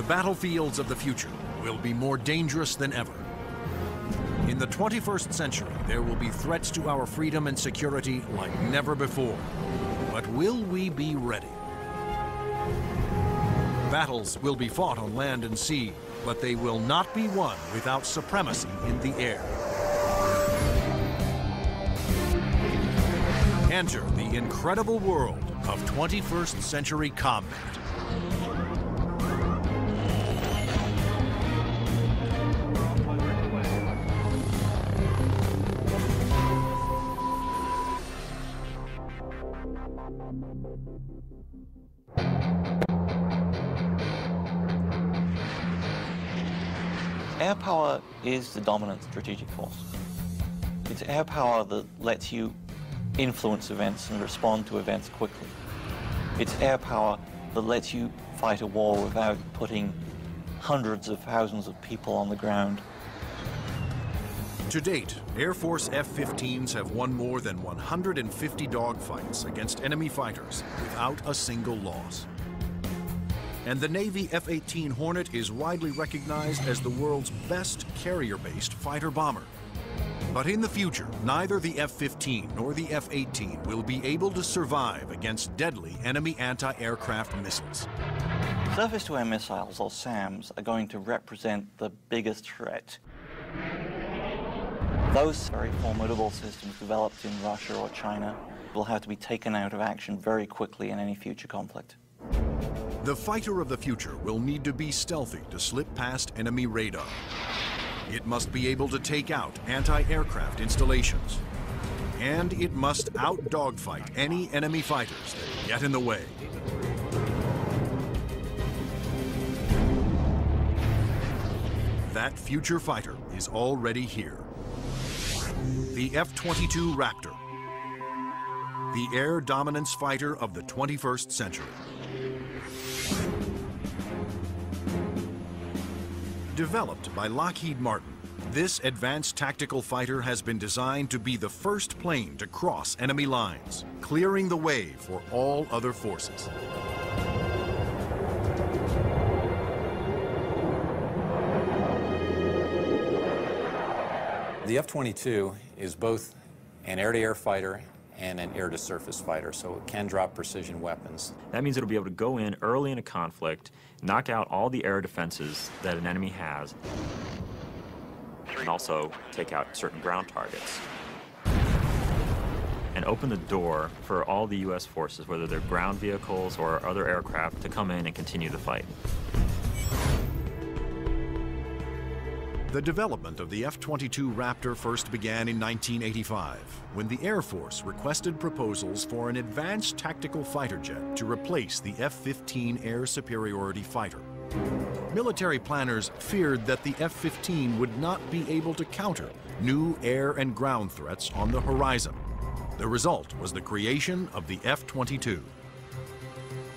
The battlefields of the future will be more dangerous than ever. In the 21st century, there will be threats to our freedom and security like never before. But will we be ready? Battles will be fought on land and sea, but they will not be won without supremacy in the air. Enter the incredible world of 21st century combat. Air power is the dominant strategic force. It's air power that lets you influence events and respond to events quickly. It's air power that lets you fight a war without putting hundreds of thousands of people on the ground. To date, Air Force F-15s have won more than 150 dogfights against enemy fighters without a single loss. And the Navy F-18 Hornet is widely recognized as the world's best carrier-based fighter bomber. But in the future, neither the F-15 nor the F-18 will be able to survive against deadly enemy anti-aircraft missiles. Surface-to-air missiles, or SAMs, are going to represent the biggest threat. Those very formidable systems developed in Russia or China will have to be taken out of action very quickly in any future conflict. The fighter of the future will need to be stealthy to slip past enemy radar. It must be able to take out anti-aircraft installations. And it must out-dogfight any enemy fighters that get in the way. That future fighter is already here. The F-22 Raptor, the air dominance fighter of the 21st century. Developed by Lockheed Martin, this advanced tactical fighter has been designed to be the first plane to cross enemy lines, clearing the way for all other forces. The F-22 is both an air-to-air fighter and an air-to-surface fighter, so it can drop precision weapons. That means it'll be able to go in early in a conflict, knock out all the air defenses that an enemy has, and also take out certain ground targets. And open the door for all the U.S. forces, whether they're ground vehicles or other aircraft, to come in and continue the fight. The development of the F-22 Raptor first began in 1985, when the Air Force requested proposals for an advanced tactical fighter jet to replace the F-15 air superiority fighter. Military planners feared that the F-15 would not be able to counter new air and ground threats on the horizon. The result was the creation of the F-22.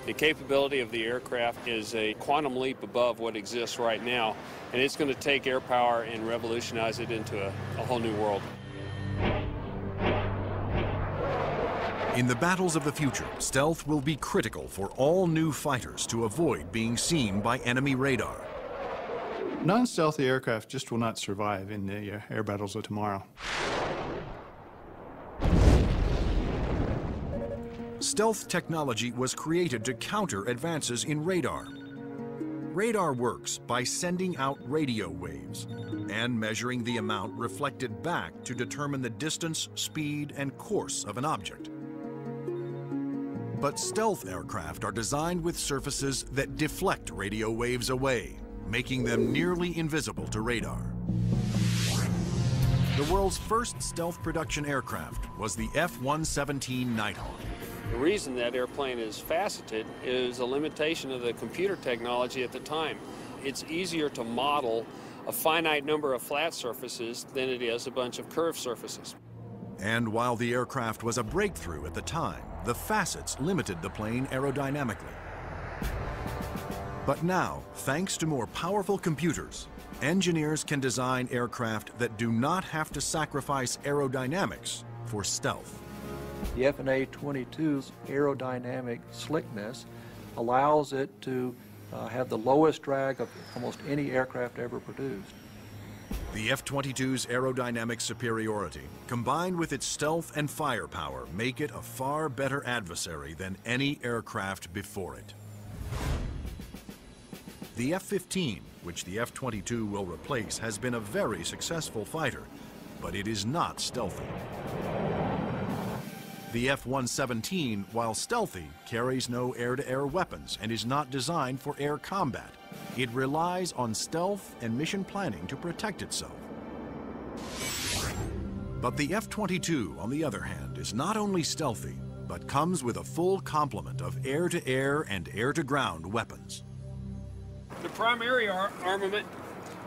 The capability of the aircraft is a quantum leap above what exists right now, and it's going to take air power and revolutionize it into a whole new world. In the battles of the future, stealth will be critical for all new fighters to avoid being seen by enemy radar. Non-stealthy aircraft just will not survive in the air battles of tomorrow. Stealth technology was created to counter advances in radar. Radar works by sending out radio waves and measuring the amount reflected back to determine the distance, speed, and course of an object. But stealth aircraft are designed with surfaces that deflect radio waves away, making them nearly invisible to radar. The world's first stealth production aircraft was the F-117 Nighthawk. The reason that airplane is faceted is a limitation of the computer technology at the time. It's easier to model a finite number of flat surfaces than it is a bunch of curved surfaces. And while the aircraft was a breakthrough at the time, the facets limited the plane aerodynamically. But now, thanks to more powerful computers, engineers can design aircraft that do not have to sacrifice aerodynamics for stealth. The F/A-22's aerodynamic slickness allows it to have the lowest drag of almost any aircraft ever produced. The F-22's aerodynamic superiority, combined with its stealth and firepower, make it a far better adversary than any aircraft before it. The F-15, which the F-22 will replace, has been a very successful fighter, but it is not stealthy. The F-117, while stealthy, carries no air-to-air weapons and is not designed for air combat. It relies on stealth and mission planning to protect itself. But the F-22, on the other hand, is not only stealthy, but comes with a full complement of air-to-air and air-to-ground weapons. The primary armament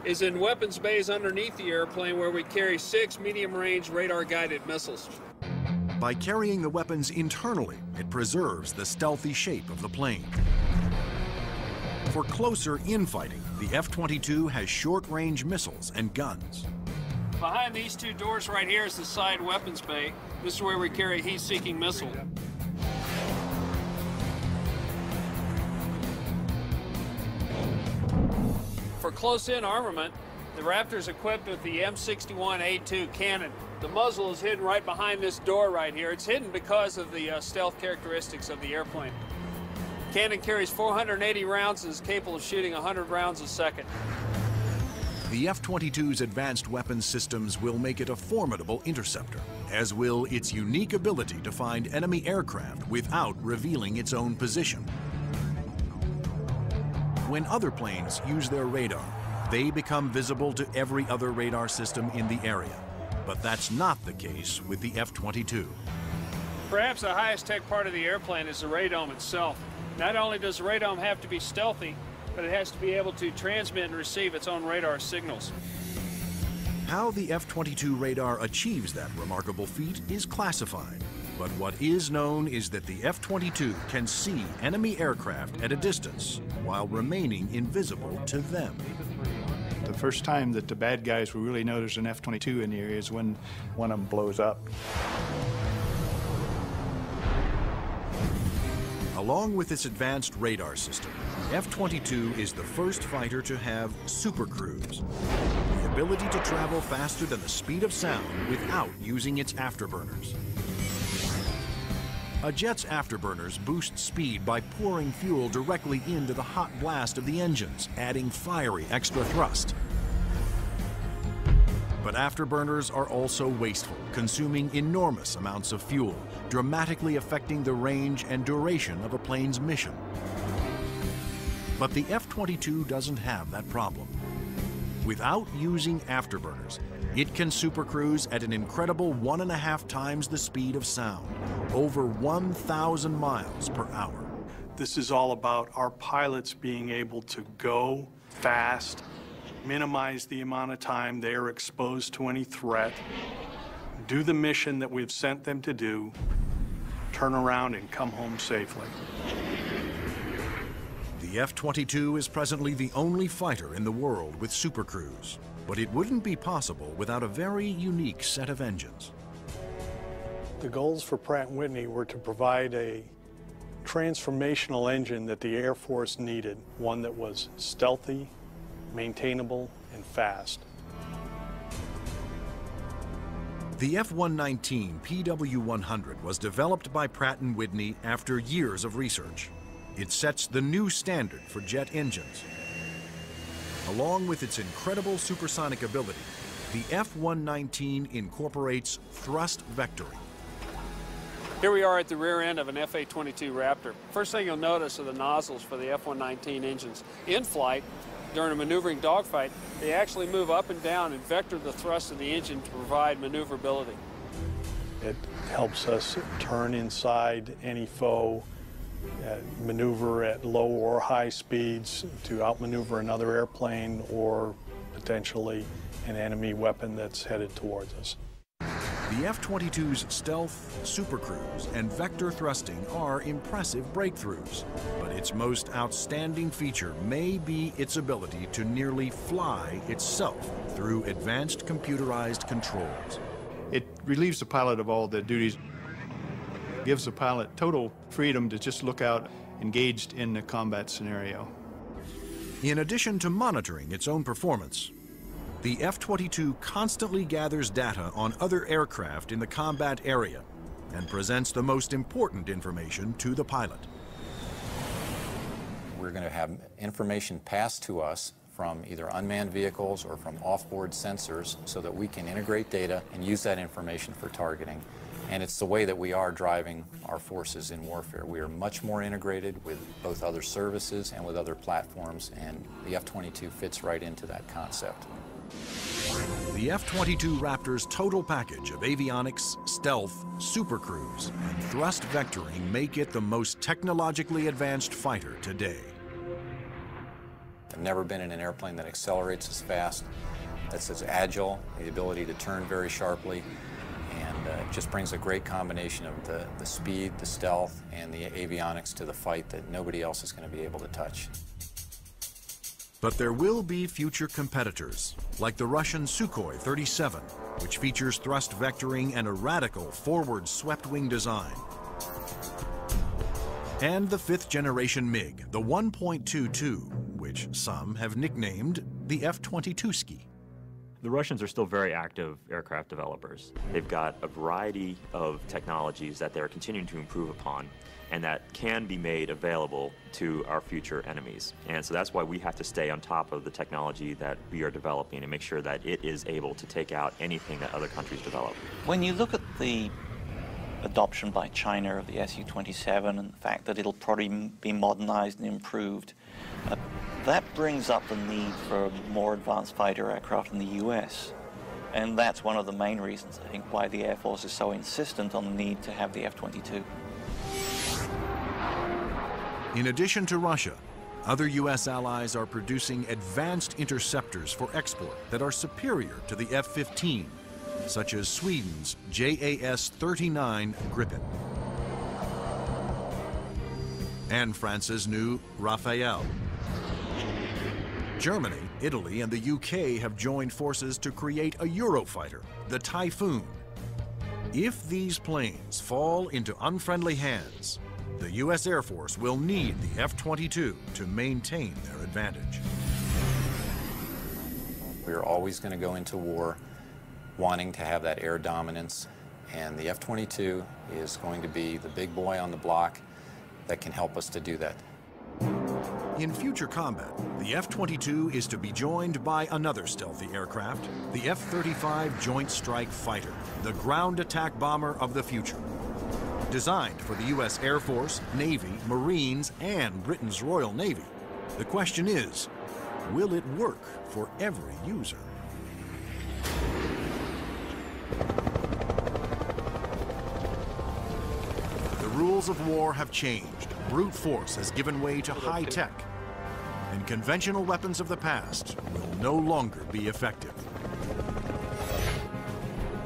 is in weapons bays underneath the airplane, where we carry 6 medium-range radar-guided missiles. By carrying the weapons internally, it preserves the stealthy shape of the plane. For closer infighting, the F-22 has short-range missiles and guns. Behind these two doors right here is the side weapons bay. This is where we carry a heat-seeking missile. For close-in armament, the Raptor is equipped with the M61A2 cannon. The muzzle is hidden right behind this door right here. It's hidden because of the stealth characteristics of the airplane. Cannon carries 480 rounds and is capable of shooting 100 rounds a second. The F-22's advanced weapons systems will make it a formidable interceptor, as will its unique ability to find enemy aircraft without revealing its own position. When other planes use their radar, they become visible to every other radar system in the area. But that's not the case with the F-22. Perhaps the highest tech part of the airplane is the radome itself. Not only does the radome have to be stealthy, but it has to be able to transmit and receive its own radar signals. How the F-22 radar achieves that remarkable feat is classified. But what is known is that the F-22 can see enemy aircraft at a distance while remaining invisible to them. The first time that the bad guys will really know there's an F-22 in the area is when one of them blows up. Along with its advanced radar system, the F-22 is the first fighter to have Super Cruise, the ability to travel faster than the speed of sound without using its afterburners. A jet's afterburners boost speed by pouring fuel directly into the hot blast of the engines, adding fiery extra thrust. But afterburners are also wasteful, consuming enormous amounts of fuel, dramatically affecting the range and duration of a plane's mission. But the F-22 doesn't have that problem. Without using afterburners, it can supercruise at an incredible 1.5 times the speed of sound, over 1,000 miles per hour. This is all about our pilots being able to go fast, minimize the amount of time they are exposed to any threat, do the mission that we've sent them to do, turn around and come home safely. The F-22 is presently the only fighter in the world with supercruise, but it wouldn't be possible without a very unique set of engines. The goals for Pratt & Whitney were to provide a transformational engine that the Air Force needed, one that was stealthy, maintainable, and fast. The F-119 PW100 was developed by Pratt & Whitney after years of research. It sets the new standard for jet engines. Along with its incredible supersonic ability, the F-119 incorporates thrust vectoring. Here we are at the rear end of an F-A-22 Raptor. First thing you'll notice are the nozzles for the F-119 engines. In flight, during a maneuvering dogfight, they actually move up and down and vector the thrust of the engine to provide maneuverability. It helps us turn inside any foe, maneuver at low or high speeds to outmaneuver another airplane or potentially an enemy weapon that's headed towards us. The F-22's stealth, supercruise, and vector thrusting are impressive breakthroughs, but its most outstanding feature may be its ability to nearly fly itself through advanced computerized controls. It relieves the pilot of all the duties, gives the pilot total freedom to just look out engaged in the combat scenario. In addition to monitoring its own performance, the F-22 constantly gathers data on other aircraft in the combat area and presents the most important information to the pilot. We're going to have information passed to us from either unmanned vehicles or from off-board sensors so that we can integrate data and use that information for targeting. And it's the way that we are driving our forces in warfare. We are much more integrated with both other services and with other platforms, and the F-22 fits right into that concept. The F-22 Raptor's total package of avionics, stealth, supercruise, and thrust vectoring make it the most technologically advanced fighter today. I've never been in an airplane that accelerates as fast, that's as agile, the ability to turn very sharply, and it just brings a great combination of the speed, the stealth, and the avionics to the fight that nobody else is going to be able to touch. But there will be future competitors, like the Russian Sukhoi 37, which features thrust vectoring and a radical forward swept-wing design. And the fifth-generation MiG, the 1.22, which some have nicknamed the F-22ski. The Russians are still very active aircraft developers. They've got a variety of technologies that they're continuing to improve upon and that can be made available to our future enemies. And so that's why we have to stay on top of the technology that we are developing and make sure that it is able to take out anything that other countries develop. When you look at the adoption by China of the Su-27 and the fact that it'll probably be modernized and improved, that brings up the need for more advanced fighter aircraft in the US. And that's one of the main reasons, I think, why the Air Force is so insistent on the need to have the F-22. In addition to Russia, other U.S. allies are producing advanced interceptors for export that are superior to the F-15, such as Sweden's JAS-39 Gripen and France's new Rafale. Germany, Italy, and the UK have joined forces to create a Eurofighter, the Typhoon. If these planes fall into unfriendly hands, the U.S. Air Force will need the F-22 to maintain their advantage. We're always going to go into war wanting to have that air dominance, and the F-22 is going to be the big boy on the block that can help us to do that. In future combat, the F-22 is to be joined by another stealthy aircraft, the F-35 Joint Strike Fighter, the ground attack bomber of the future. Designed for the U.S. Air Force, Navy, Marines, and Britain's Royal Navy, the question is, will it work for every user? The rules of war have changed. Brute force has given way to high tech, and conventional weapons of the past will no longer be effective.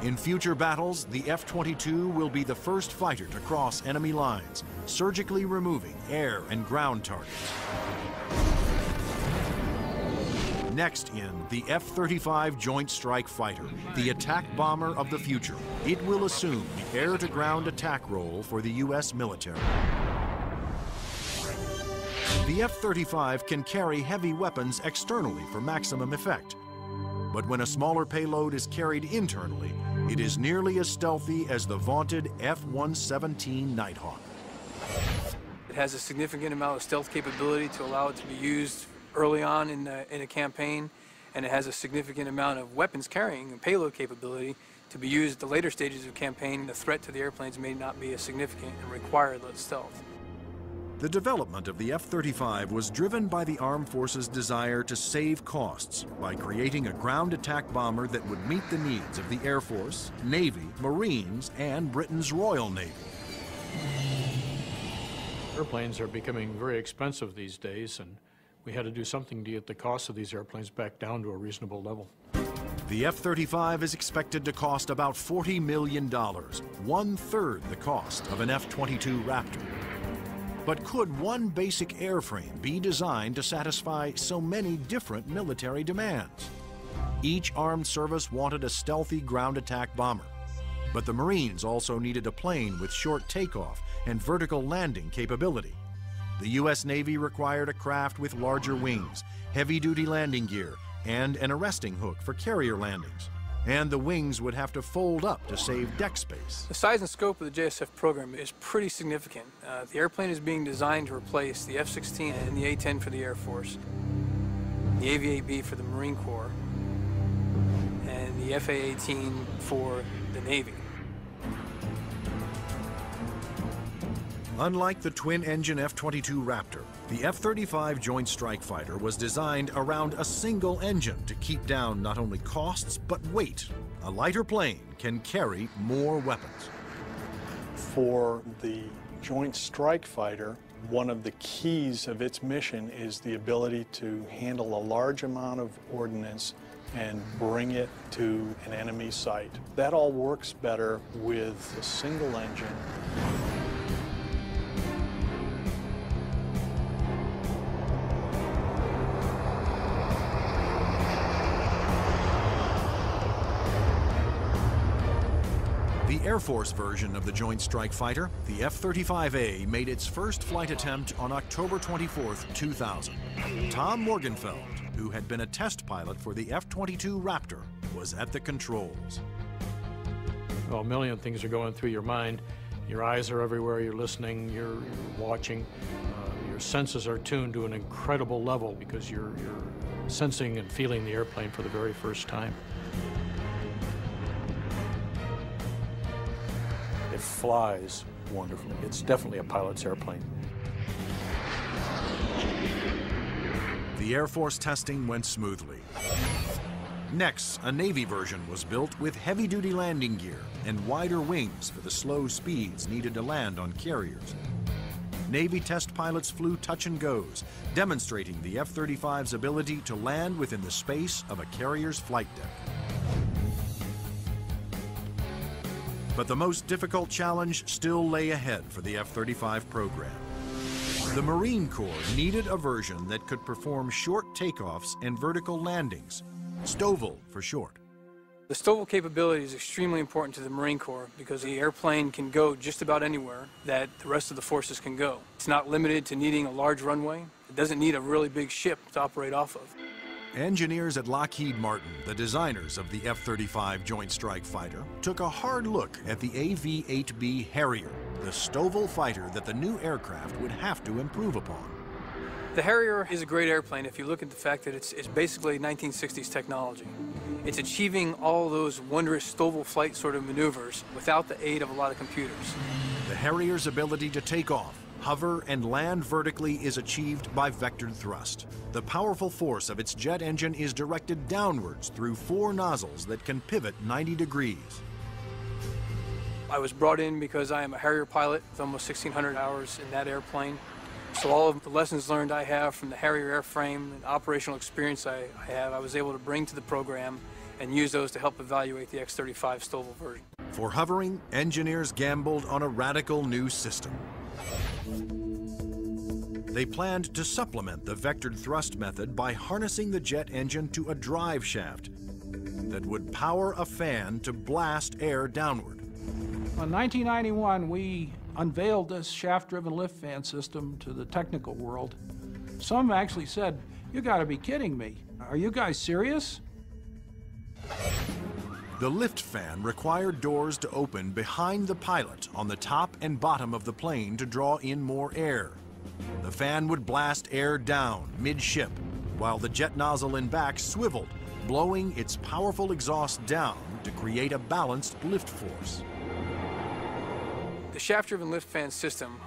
In future battles, the F-22 will be the first fighter to cross enemy lines, surgically removing air and ground targets. Next in the F-35 Joint Strike Fighter, the attack bomber of the future. It will assume the air-to-ground attack role for the U.S. military. The F-35 can carry heavy weapons externally for maximum effect. But when a smaller payload is carried internally, it is nearly as stealthy as the vaunted F-117 Nighthawk. It has a significant amount of stealth capability to allow it to be used early on in a campaign, and it has a significant amount of weapons carrying and payload capability to be used at the later stages of campaign. The threat to the airplanes may not be as significant and require less stealth. The development of the F-35 was driven by the Armed Forces' desire to save costs by creating a ground attack bomber that would meet the needs of the Air Force, Navy, Marines, and Britain's Royal Navy. Airplanes are becoming very expensive these days, and we had to do something to get the cost of these airplanes back down to a reasonable level. The F-35 is expected to cost about $40 million, one-third the cost of an F-22 Raptor. But could one basic airframe be designed to satisfy so many different military demands? Each armed service wanted a stealthy ground attack bomber, but the Marines also needed a plane with short takeoff and vertical landing capability. The U.S. Navy required a craft with larger wings, heavy-duty landing gear, and an arresting hook for carrier landings. And the wings would have to fold up to save deck space. The size and scope of the JSF program is pretty significant. The airplane is being designed to replace the F-16 and the A-10 for the Air Force, the AV-8B for the Marine Corps, and the FA-18 for the Navy. Unlike the twin-engine F-22 Raptor, the F-35 Joint Strike Fighter was designed around a single engine to keep down not only costs, but weight. A lighter plane can carry more weapons. For the Joint Strike Fighter, one of the keys of its mission is the ability to handle a large amount of ordnance and bring it to an enemy site. That all works better with a single engine. The Air Force version of the Joint Strike Fighter, the F-35A, made its first flight attempt on October 24, 2000. Tom Morgenfeld, who had been a test pilot for the F-22 Raptor, was at the controls. Well, a million things are going through your mind. Your eyes are everywhere, you're listening, you're watching. Your senses are tuned to an incredible level because you're sensing and feeling the airplane for the very first time. It flies wonderfully. It's definitely a pilot's airplane. The Air Force testing went smoothly. Next, a Navy version was built with heavy-duty landing gear and wider wings for the slow speeds needed to land on carriers. Navy test pilots flew touch and goes, demonstrating the F-35's ability to land within the space of a carrier's flight deck. But the most difficult challenge still lay ahead for the F-35 program. The Marine Corps needed a version that could perform short takeoffs and vertical landings, STOVL for short. The STOVL capability is extremely important to the Marine Corps because the airplane can go just about anywhere that the rest of the forces can go. It's not limited to needing a large runway. It doesn't need a really big ship to operate off of. Engineers at Lockheed Martin, the designers of the F-35 Joint Strike Fighter, took a hard look at the AV-8B Harrier, the STOVL fighter that the new aircraft would have to improve upon. The Harrier is a great airplane if you look at the fact that it's basically 1960s technology. It's achieving all those wondrous STOVL flight sort of maneuvers without the aid of a lot of computers. The Harrier's ability to take off, hover, and land vertically is achieved by vectored thrust. The powerful force of its jet engine is directed downwards through 4 nozzles that can pivot 90 degrees. I was brought in because I am a Harrier pilot with almost 1,600 hours in that airplane. So all of the lessons learned I have from the Harrier airframe and operational experience I have, I was able to bring to the program and use those to help evaluate the X-35 STOVL version. For hovering, engineers gambled on a radical new system. They planned to supplement the vectored thrust method by harnessing the jet engine to a drive shaft that would power a fan to blast air downward. In 1991, we unveiled this shaft-driven lift fan system to the technical world. Some actually said, "You gotta be kidding me. Are you guys serious?" The lift fan required doors to open behind the pilot on the top and bottom of the plane to draw in more air. The fan would blast air down mid-ship, while the jet nozzle in back swiveled, blowing its powerful exhaust down to create a balanced lift force. The shaft-driven lift fan system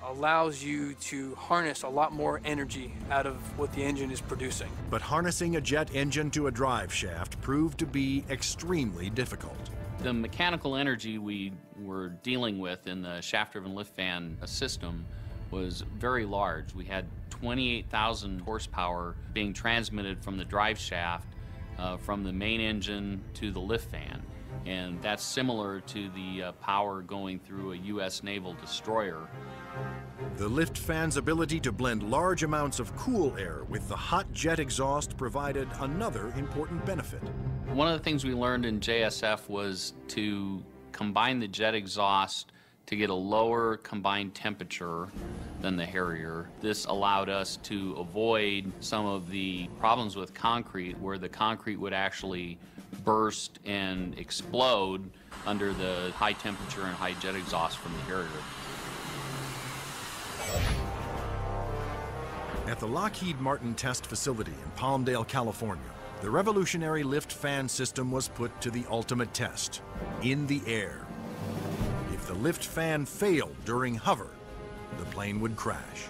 allows you to harness a lot more energy out of what the engine is producing. But harnessing a jet engine to a drive shaft proved to be extremely difficult. The mechanical energy we were dealing with in the shaft-driven lift fan system was very large. We had 28,000 horsepower being transmitted from the drive shaft from the main engine to the lift fan. And that's similar to the power going through a U.S. naval destroyer. The lift fan's ability to blend large amounts of cool air with the hot jet exhaust provided another important benefit. One of the things we learned in JSF was to combine the jet exhaust to get a lower combined temperature than the Harrier. This allowed us to avoid some of the problems with concrete, where the concrete would actually burst and explode under the high temperature and high jet exhaust from the Harrier. At the Lockheed Martin test facility in Palmdale, California, the revolutionary lift fan system was put to the ultimate test, in the air. If the lift fan failed during hover, the plane would crash.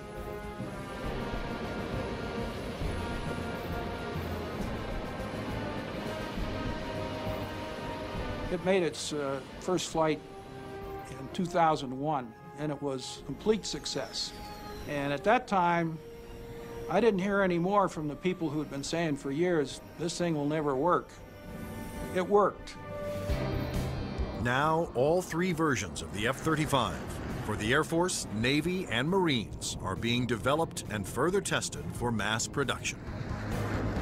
It made its first flight in 2001, and it was a complete success. And at that time, I didn't hear any more from the people who had been saying for years, this thing will never work. It worked. Now, all three versions of the F-35 for the Air Force, Navy, and Marines are being developed and further tested for mass production.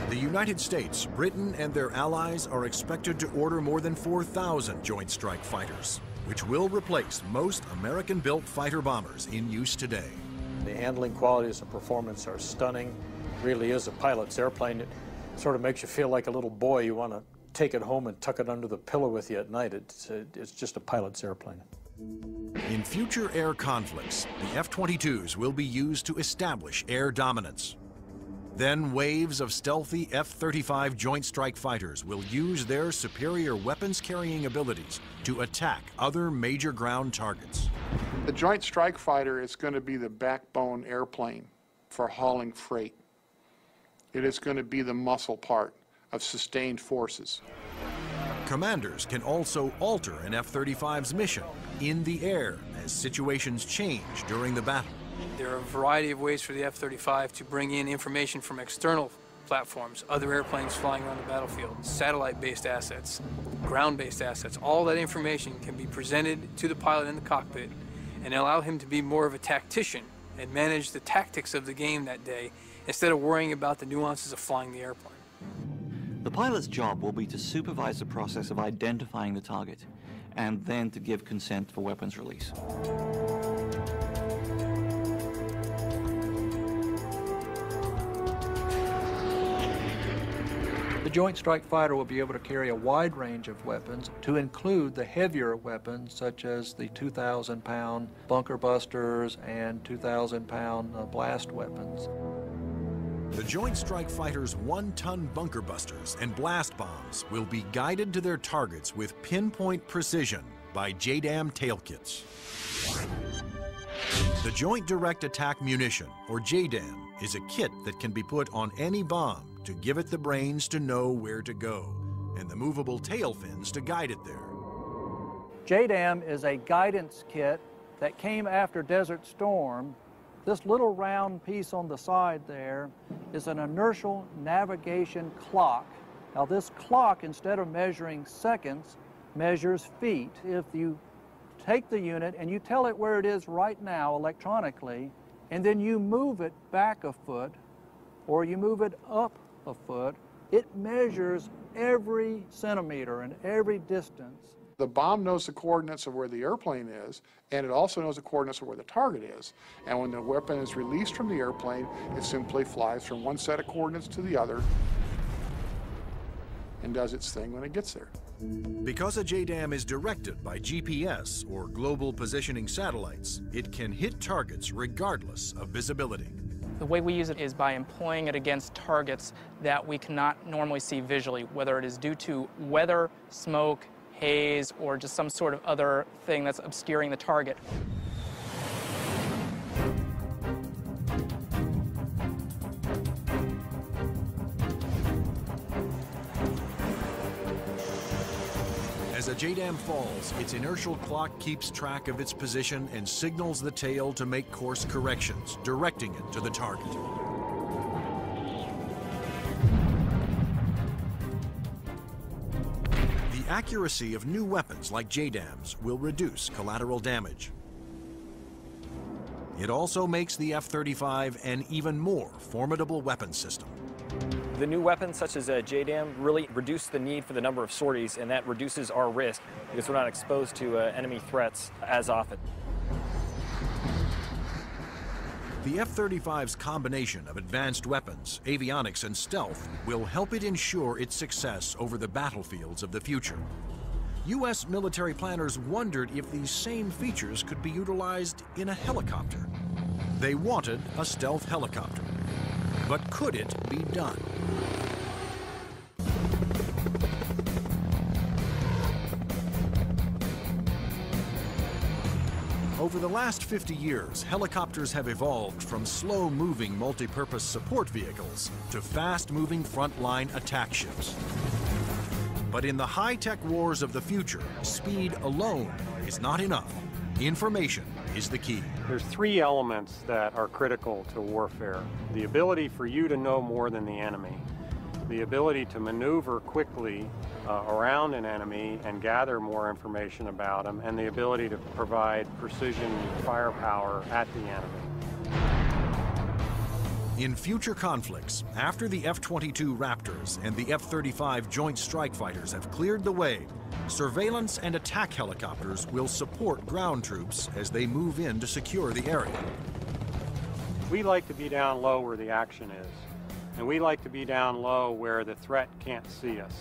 The United States, Britain, and their allies are expected to order more than 4,000 Joint Strike Fighters, which will replace most American-built fighter bombers in use today. The handling qualities and performance are stunning. It really is a pilot's airplane. It sort of makes you feel like a little boy. You want to take it home and tuck it under the pillow with you at night. It's just a pilot's airplane. In future air conflicts, the F-22s will be used to establish air dominance. Then waves of stealthy F-35 Joint Strike Fighters will use their superior weapons-carrying abilities to attack other major ground targets. The Joint Strike Fighter is going to be the backbone airplane for hauling freight. It is going to be the muscle part of sustained forces. Commanders can also alter an F-35's mission in the air as situations change during the battle. There are a variety of ways for the F-35 to bring in information from external platforms, other airplanes flying around the battlefield, satellite-based assets, ground-based assets. All that information can be presented to the pilot in the cockpit and allow him to be more of a tactician and manage the tactics of the game that day instead of worrying about the nuances of flying the airplane. The pilot's job will be to supervise the process of identifying the target and then to give consent for weapons release. The Joint Strike Fighter will be able to carry a wide range of weapons, to include the heavier weapons such as the 2,000-pound bunker busters and 2,000-pound blast weapons. The Joint Strike Fighter's 1-ton bunker busters and blast bombs will be guided to their targets with pinpoint precision by JDAM tail kits. The Joint Direct Attack Munition, or JDAM, is a kit that can be put on any bomb to give it the brains to know where to go, and the movable tail fins to guide it there. JDAM is a guidance kit that came after Desert Storm. This little round piece on the side there is an inertial navigation clock. Now this clock, instead of measuring seconds, measures feet. If you take the unit and you tell it where it is right now electronically, and then you move it back a foot, or you move it up a foot, it measures every centimeter and every distance. The bomb knows the coordinates of where the airplane is, and it also knows the coordinates of where the target is. And when the weapon is released from the airplane, it simply flies from one set of coordinates to the other and does its thing when it gets there. Because a JDAM is directed by GPS, or Global Positioning Satellites, it can hit targets regardless of visibility. The way we use it is by employing it against targets that we cannot normally see visually, whether it is due to weather, smoke, haze, or just some sort of other thing that's obscuring the target. As a JDAM falls, its inertial clock keeps track of its position and signals the tail to make course corrections, directing it to the target. The accuracy of new weapons like JDAMs will reduce collateral damage. It also makes the F-35 an even more formidable weapon system. The new weapons, such as a JDAM, really reduce the need for the number of sorties, and that reduces our risk because we're not exposed to enemy threats as often. The F-35's combination of advanced weapons, avionics, and stealth will help it ensure its success over the battlefields of the future. U.S. military planners wondered if these same features could be utilized in a helicopter. They wanted a stealth helicopter. But could it be done? Over the last 50 years, helicopters have evolved from slow-moving multi-purpose support vehicles to fast-moving frontline attack ships. But in the high-tech wars of the future, speed alone is not enough. Information is the key. There's three elements that are critical to warfare. The ability for you to know more than the enemy, the ability to maneuver quickly around an enemy and gather more information about them, and the ability to provide precision firepower at the enemy. In future conflicts, after the F-22 Raptors and the F-35 Joint Strike Fighters have cleared the way, surveillance and attack helicopters will support ground troops as they move in to secure the area. We like to be down low where the action is, and we like to be down low where the threat can't see us.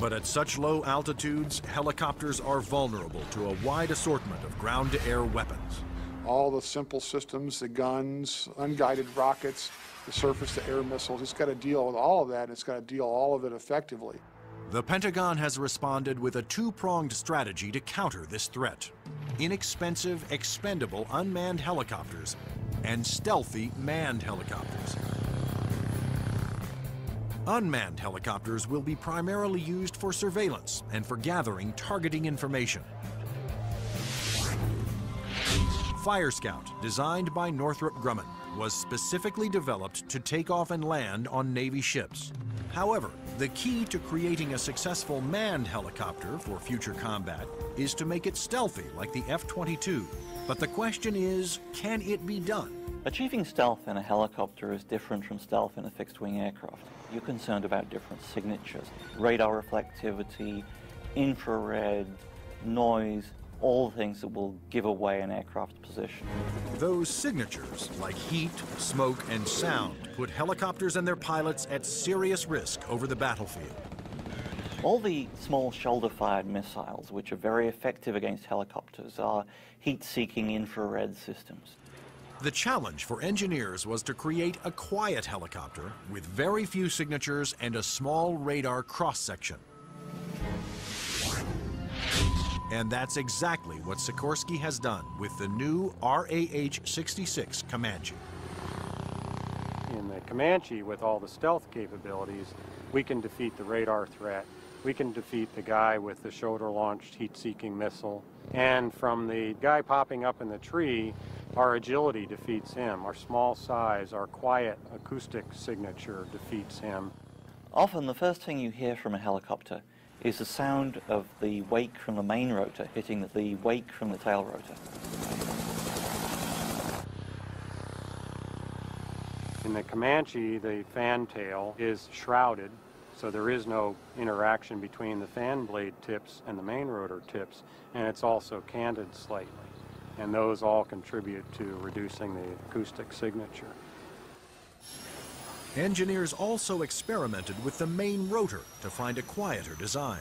But at such low altitudes, helicopters are vulnerable to a wide assortment of ground-to-air weapons. All the simple systems, the guns, unguided rockets, the surface-to-air missiles, it's got to deal with all of that, and it's got to deal all of it effectively. The Pentagon has responded with a two-pronged strategy to counter this threat: inexpensive, expendable unmanned helicopters and stealthy manned helicopters. Unmanned helicopters will be primarily used for surveillance and for gathering targeting information. Fire Scout, designed by Northrop Grumman, was specifically developed to take off and land on Navy ships. However, the key to creating a successful manned helicopter for future combat is to make it stealthy like the F-22. But the question is, can it be done? Achieving stealth in a helicopter is different from stealth in a fixed-wing aircraft. You're concerned about different signatures: radar reflectivity, infrared, noise, all things that will give away an aircraft's position. Those signatures, like heat, smoke, and sound, put helicopters and their pilots at serious risk over the battlefield. All the small shoulder-fired missiles, which are very effective against helicopters, are heat-seeking infrared systems. The challenge for engineers was to create a quiet helicopter with very few signatures and a small radar cross-section. And that's exactly what Sikorsky has done with the new RAH-66 Comanche. In the Comanche, with all the stealth capabilities, we can defeat the radar threat. We can defeat the guy with the shoulder-launched heat-seeking missile. And from the guy popping up in the tree, our agility defeats him. Our small size, our quiet acoustic signature defeats him. Often the first thing you hear from a helicopter is the sound of the wake from the main rotor hitting the wake from the tail rotor. In the Comanche, the fan tail is shrouded, so there is no interaction between the fan blade tips and the main rotor tips, and it's also canted slightly. And those all contribute to reducing the acoustic signature. Engineers also experimented with the main rotor to find a quieter design.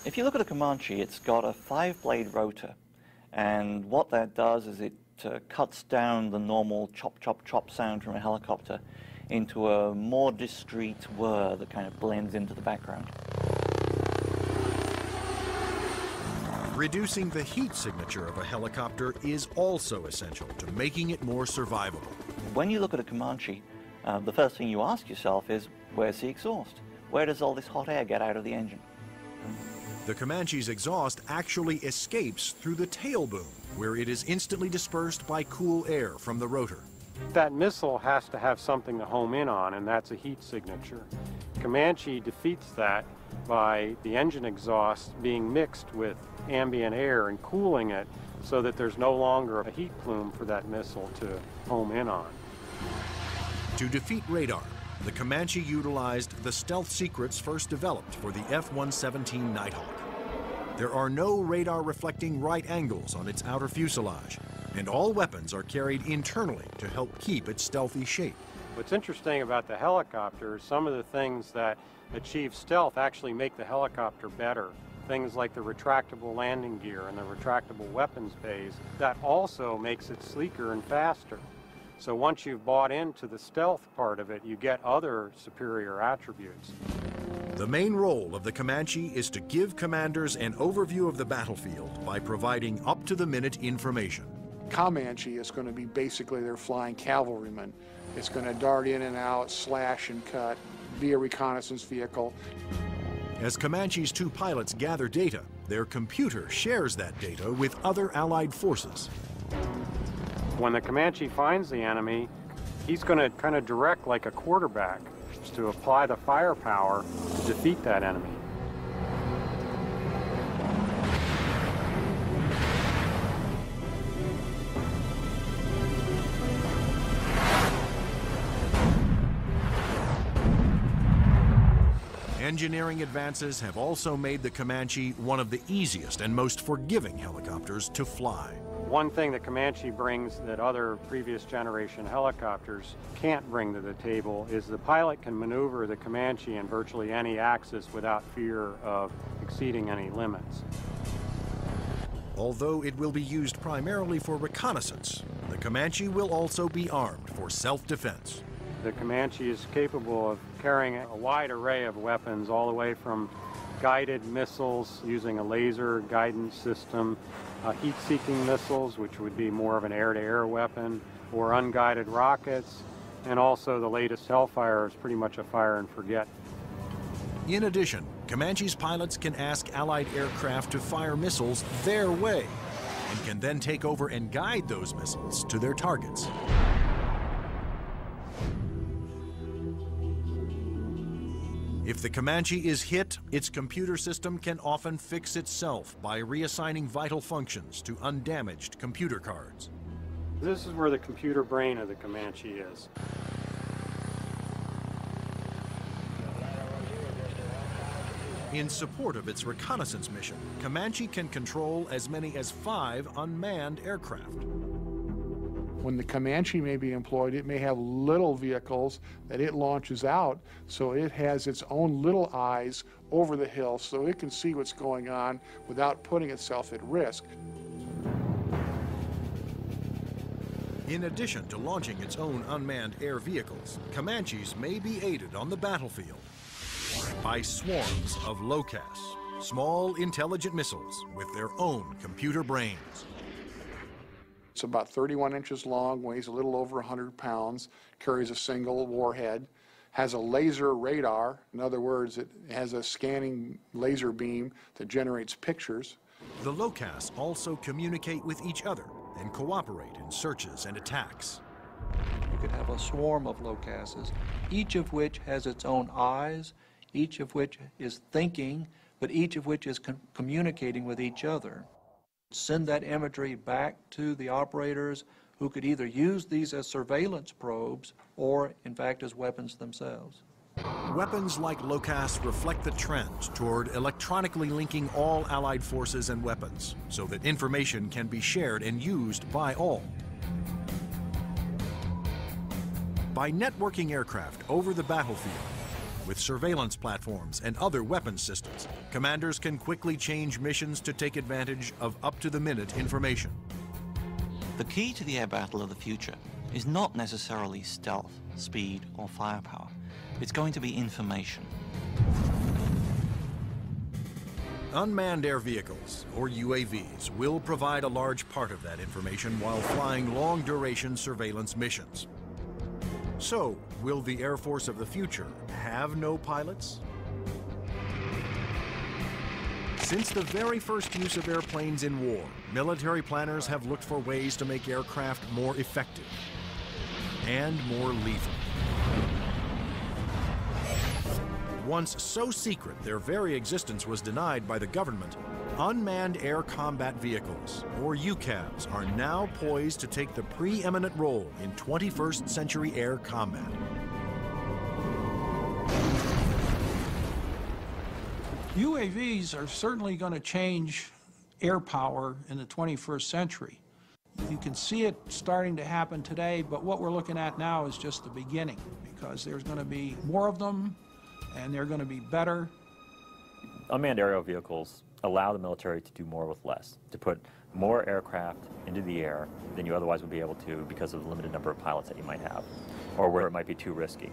If you look at a Comanche, it's got a 5-blade rotor, and what that does is it cuts down the normal chop, chop, chop sound from a helicopter into a more discreet whir that kind of blends into the background. Reducing the heat signature of a helicopter is also essential to making it more survivable. When you look at a Comanche, the first thing you ask yourself is, where's the exhaust? Where does all this hot air get out of the engine? The Comanche's exhaust actually escapes through the tail boom, where it is instantly dispersed by cool air from the rotor. That missile has to have something to home in on, and that's a heat signature. Comanche defeats that by the engine exhaust being mixed with ambient air and cooling it so that there's no longer a heat plume for that missile to home in on. To defeat radar, the Comanche utilized the stealth secrets first developed for the F-117 Nighthawk. There are no radar-reflecting right angles on its outer fuselage, and all weapons are carried internally to help keep its stealthy shape. What's interesting about the helicopter is some of the things that achieve stealth actually make the helicopter better. Things like the retractable landing gear and the retractable weapons bays, that also makes it sleeker and faster. So once you've bought into the stealth part of it, you get other superior attributes. The main role of the Comanche is to give commanders an overview of the battlefield by providing up-to-the-minute information. Comanche is going to be basically their flying cavalryman. It's going to dart in and out, slash and cut, be a reconnaissance vehicle. As Comanche's two pilots gather data, their computer shares that data with other Allied forces. When the Comanche finds the enemy, he's going to kind of direct like a quarterback to apply the firepower to defeat that enemy. Engineering advances have also made the Comanche one of the easiest and most forgiving helicopters to fly. One thing that Comanche brings that other previous generation helicopters can't bring to the table is the pilot can maneuver the Comanche in virtually any axis without fear of exceeding any limits. Although it will be used primarily for reconnaissance, the Comanche will also be armed for self-defense. The Comanche is capable of carrying a wide array of weapons, all the way from guided missiles using a laser guidance system, heat-seeking missiles, which would be more of an air-to-air weapon, or unguided rockets, and also the latest Hellfire is pretty much a fire and forget. In addition, Comanche's pilots can ask Allied aircraft to fire missiles their way, and can then take over and guide those missiles to their targets. If the Comanche is hit, its computer system can often fix itself by reassigning vital functions to undamaged computer cards. This is where the computer brain of the Comanche is. In support of its reconnaissance mission, Comanche can control as many as 5 unmanned aircraft. When the Comanche may be employed, it may have little vehicles that it launches out, so it has its own little eyes over the hill so it can see what's going on without putting itself at risk. In addition to launching its own unmanned air vehicles, Comanches may be aided on the battlefield by swarms of LOCAS, small intelligent missiles with their own computer brains. It's about 31 inches long, weighs a little over 100 pounds, carries a single warhead, has a laser radar. In other words, it has a scanning laser beam that generates pictures. The LOCAS also communicate with each other and cooperate in searches and attacks. You could have a swarm of LOCASes, each of which has its own eyes, each of which is thinking, but each of which is communicating with each other. Send that imagery back to the operators who could either use these as surveillance probes or, in fact, as weapons themselves. Weapons like LOCAS reflect the trend toward electronically linking all Allied forces and weapons so that information can be shared and used by all. By networking aircraft over the battlefield, with surveillance platforms and other weapons systems, commanders can quickly change missions to take advantage of up-to-the-minute information. The key to the air battle of the future is not necessarily stealth, speed, or firepower. It's going to be information. Unmanned air vehicles, or UAVs, will provide a large part of that information while flying long-duration surveillance missions. So, will the Air Force of the future have no pilots? Since the very first use of airplanes in war, military planners have looked for ways to make aircraft more effective and more lethal. Once so secret their very existence was denied by the government, unmanned air combat vehicles, or UCAVs, are now poised to take the preeminent role in 21st century air combat. UAVs are certainly going to change air power in the 21st century. You can see it starting to happen today, but what we're looking at now is just the beginning, because there's going to be more of them, and they're going to be better. Unmanned aerial vehicles allow the military to do more with less, to put more aircraft into the air than you otherwise would be able to because of the limited number of pilots that you might have, or where it might be too risky.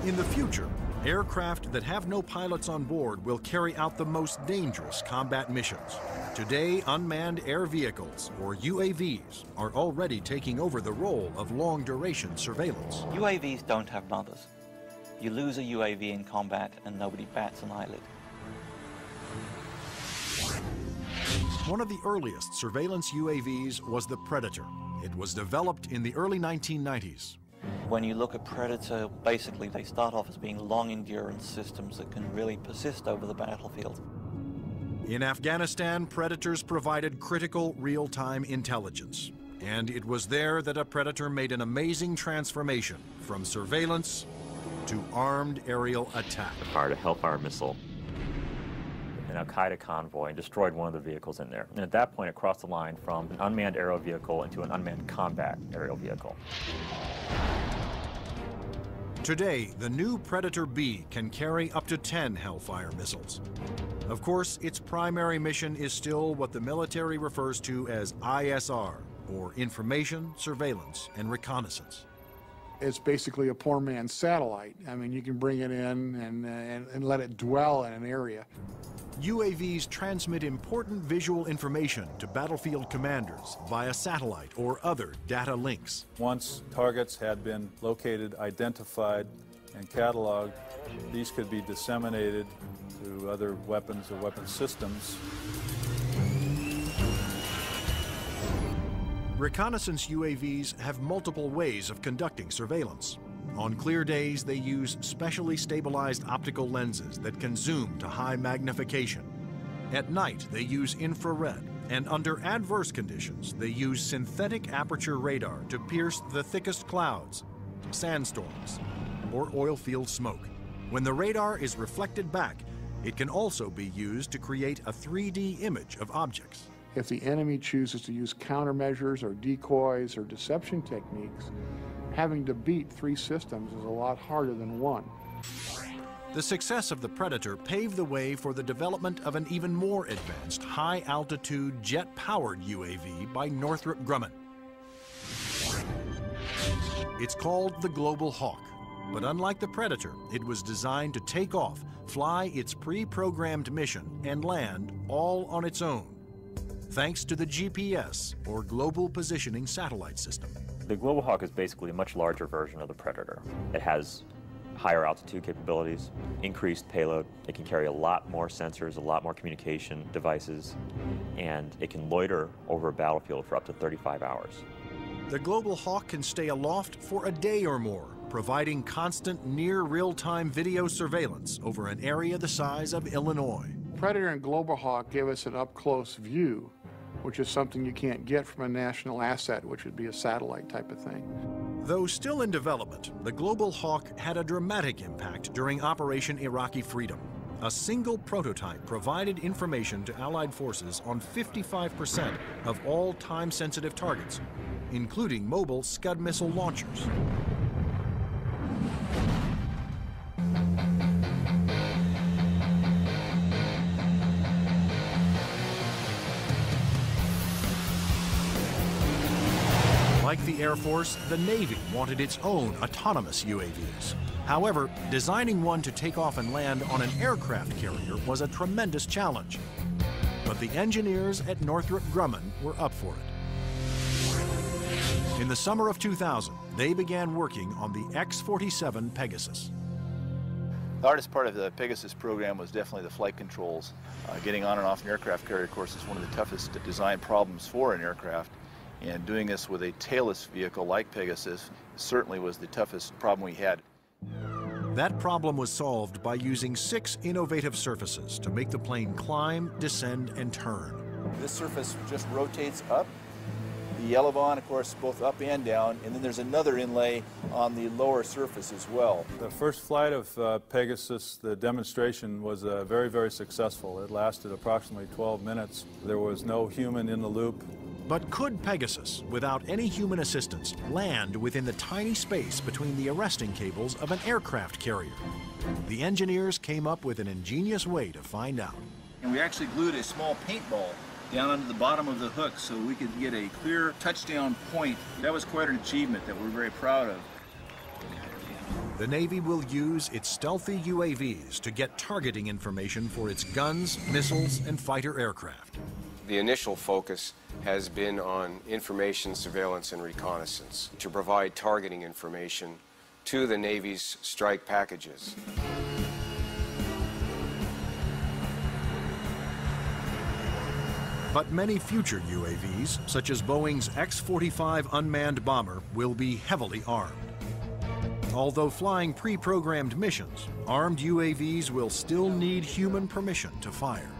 In the future, aircraft that have no pilots on board will carry out the most dangerous combat missions. Today, unmanned air vehicles, or UAVs, are already taking over the role of long-duration surveillance. UAVs don't have mothers. You lose a UAV in combat and nobody bats an eyelid. One of the earliest surveillance UAVs was the Predator. It was developed in the early 1990s. When you look at Predator, basically they start off as being long-endurance systems that can really persist over the battlefield. In Afghanistan, Predators provided critical real-time intelligence. And it was there that a Predator made an amazing transformation from surveillance to armed aerial attack. Fired a Hellfire missile, an Al-Qaeda convoy, and destroyed one of the vehicles in there. And at that point, it crossed the line from an unmanned aerial vehicle into an unmanned combat aerial vehicle. Today, the new Predator B can carry up to 10 Hellfire missiles. Of course, its primary mission is still what the military refers to as ISR, or Information, Surveillance, and Reconnaissance. It's basically a poor man's satellite. I mean, you can bring it in and let it dwell in an area. UAVs transmit important visual information to battlefield commanders via satellite or other data links. Once targets had been located, identified, and cataloged, these could be disseminated to other weapons or weapon systems. Reconnaissance UAVs have multiple ways of conducting surveillance. On clear days, they use specially stabilized optical lenses that can zoom to high magnification. At night, they use infrared, and under adverse conditions, they use synthetic aperture radar to pierce the thickest clouds, sandstorms, or oil field smoke. When the radar is reflected back, it can also be used to create a 3D image of objects. If the enemy chooses to use countermeasures or decoys or deception techniques, having to beat 3 systems is a lot harder than 1. The success of the Predator paved the way for the development of an even more advanced high-altitude jet-powered UAV by Northrop Grumman. It's called the Global Hawk, but unlike the Predator, it was designed to take off, fly its pre-programmed mission, and land all on its own, thanks to the GPS, or Global Positioning Satellite System. The Global Hawk is basically a much larger version of the Predator. It has higher altitude capabilities, increased payload. It can carry a lot more sensors, a lot more communication devices, and it can loiter over a battlefield for up to 35 hours. The Global Hawk can stay aloft for a day or more, providing constant near real-time video surveillance over an area the size of Illinois. Predator and Global Hawk give us an up-close view, which is something you can't get from a national asset, which would be a satellite type of thing. Though still in development, the Global Hawk had a dramatic impact during Operation Iraqi Freedom. A single prototype provided information to Allied forces on 55% of all time-sensitive targets, including mobile Scud missile launchers. Like the Air Force, the Navy wanted its own autonomous UAVs. However, designing one to take off and land on an aircraft carrier was a tremendous challenge. But the engineers at Northrop Grumman were up for it. In the summer of 2000, they began working on the X-47 Pegasus. The hardest part of the Pegasus program was definitely the flight controls. Getting on and off an aircraft carrier, of course, is one of the toughest design problems for an aircraft. And doing this with a tailless vehicle like Pegasus certainly was the toughest problem we had. That problem was solved by using 6 innovative surfaces to make the plane climb, descend, and turn. This surface just rotates up the elevon, of course, both up and down, and then there's another inlay on the lower surface as well. The first flight of Pegasus, the demonstration was very, very successful. It lasted approximately 12 minutes. There was no human in the loop. But could Pegasus, without any human assistance, land within the tiny space between the arresting cables of an aircraft carrier? The engineers came up with an ingenious way to find out. And we actually glued a small paintball down onto the bottom of the hook so we could get a clear touchdown point. That was quite an achievement that we're very proud of. The Navy will use its stealthy UAVs to get targeting information for its guns, missiles, and fighter aircraft. The initial focus has been on information, surveillance, and reconnaissance to provide targeting information to the Navy's strike packages. But many future UAVs, such as Boeing's X-45 unmanned bomber, will be heavily armed. Although flying pre-programmed missions, armed UAVs will still need human permission to fire.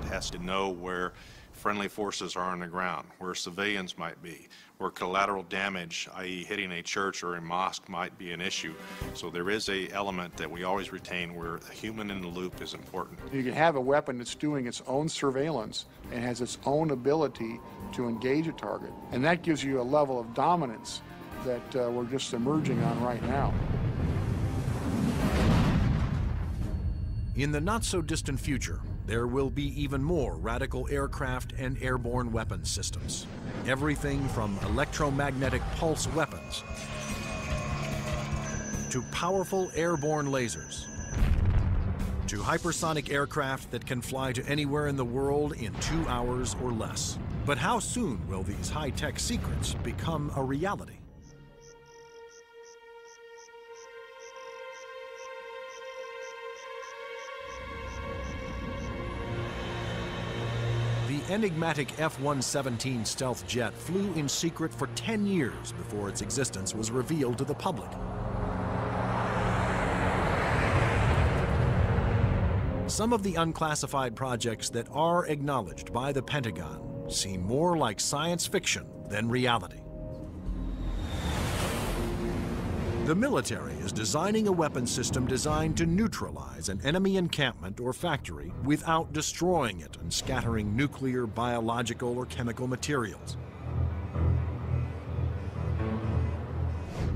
It has to know where friendly forces are on the ground, where civilians might be, where collateral damage, i.e. hitting a church or a mosque, might be an issue. So there is an element that we always retain where the human in the loop is important. You can have a weapon that's doing its own surveillance and has its own ability to engage a target. And that gives you a level of dominance that we're just emerging on right now. In the not-so-distant future, there will be even more radical aircraft and airborne weapons systems. Everything from electromagnetic pulse weapons to powerful airborne lasers to hypersonic aircraft that can fly to anywhere in the world in 2 hours or less. But how soon will these high-tech secrets become a reality? The enigmatic F-117 stealth jet flew in secret for 10 years before its existence was revealed to the public. Some of the unclassified projects that are acknowledged by the Pentagon seem more like science fiction than reality. The military is designing a weapon system designed to neutralize an enemy encampment or factory without destroying it and scattering nuclear, biological, or chemical materials.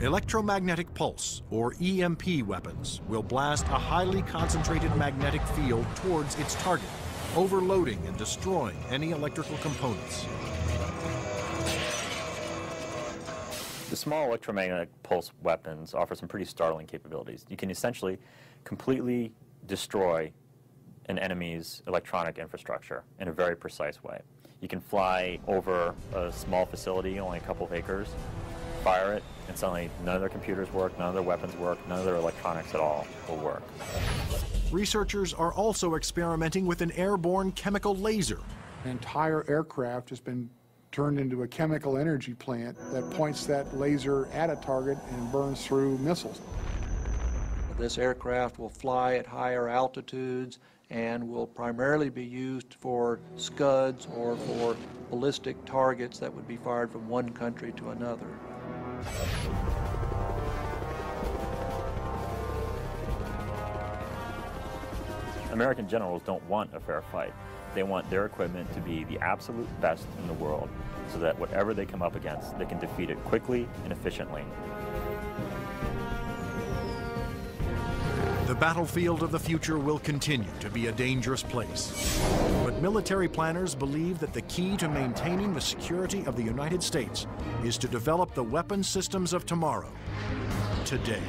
Electromagnetic pulse, or EMP weapons, will blast a highly concentrated magnetic field towards its target, overloading and destroying any electrical components. The small electromagnetic pulse weapons offer some pretty startling capabilities. You can essentially completely destroy an enemy's electronic infrastructure in a very precise way. You can fly over a small facility, only a couple of acres, fire it, and suddenly none of their computers work, none of their weapons work, none of their electronics at all will work. Researchers are also experimenting with an airborne chemical laser. An entire aircraft has been turned into a chemical energy plant that points that laser at a target and burns through missiles. This aircraft will fly at higher altitudes and will primarily be used for Scuds or for ballistic targets that would be fired from one country to another. American generals don't want a fair fight. They want their equipment to be the absolute best in the world so that whatever they come up against, they can defeat it quickly and efficiently. The battlefield of the future will continue to be a dangerous place. But military planners believe that the key to maintaining the security of the United States is to develop the weapon systems of tomorrow, today.